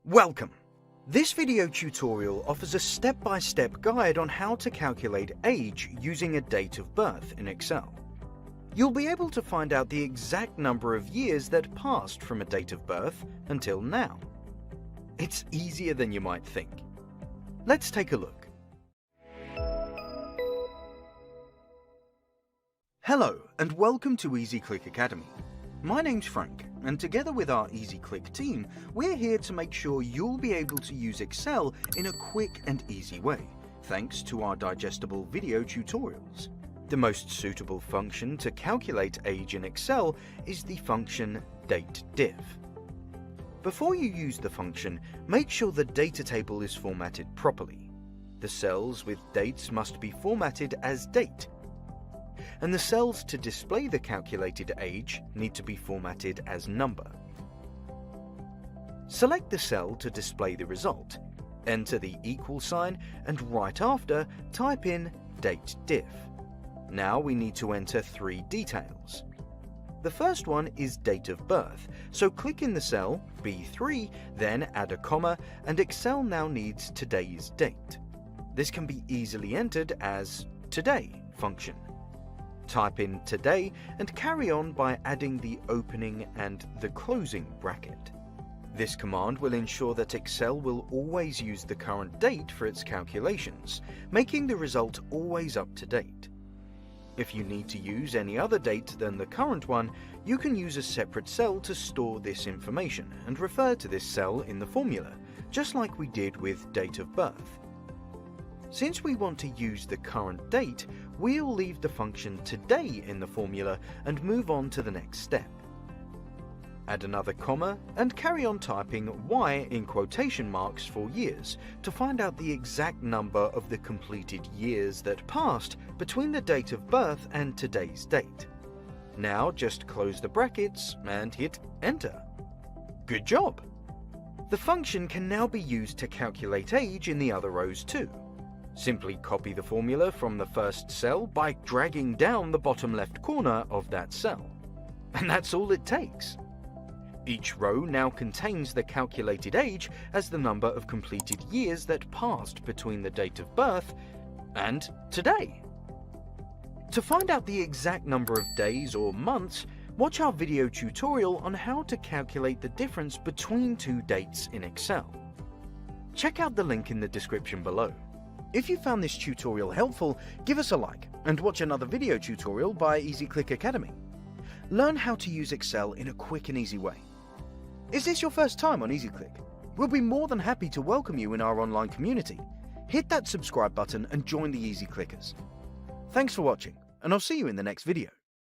Welcome! This video tutorial offers a step-by-step guide on how to calculate age using a date of birth in Excel. You'll be able to find out the exact number of years that passed from a date of birth until now. It's easier than you might think. Let's take a look. Hello and welcome to EasyClick Academy. My name's Frank, and together with our EasyClick team, we're here to make sure you'll be able to use Excel in a quick and easy way, thanks to our digestible video tutorials. The most suitable function to calculate age in Excel is the function dateDiff. Before you use the function, make sure the data table is formatted properly. The cells with dates must be formatted as date, and the cells to display the calculated age need to be formatted as number. Select the cell to display the result, enter the equal sign, and right after, type in dateDiff. Now we need to enter three details. The first one is date of birth, so click in the cell B3, then add a comma, and Excel now needs today's date. This can be easily entered as today function. Type in today and carry on by adding the opening and the closing bracket. This command will ensure that Excel will always use the current date for its calculations, making the result always up to date. If you need to use any other date than the current one, you can use a separate cell to store this information and refer to this cell in the formula, just like we did with date of birth. Since we want to use the current date, we'll leave the function today in the formula and move on to the next step. Add another comma and carry on typing Y in quotation marks for years to find out the exact number of the completed years that passed between the date of birth and today's date. Now just close the brackets and hit enter. Good job! The function can now be used to calculate age in the other rows too. Simply copy the formula from the first cell by dragging down the bottom left corner of that cell. And that's all it takes. Each row now contains the calculated age as the number of completed years that passed between the date of birth and today. To find out the exact number of days or months, watch our video tutorial on how to calculate the difference between two dates in Excel. Check out the link in the description below. If you found this tutorial helpful, give us a like and watch another video tutorial by EasyClick Academy. Learn how to use Excel in a quick and easy way. Is this your first time on EasyClick? We'll be more than happy to welcome you in our online community. Hit that subscribe button and join the EasyClickers. Thanks for watching, and I'll see you in the next video.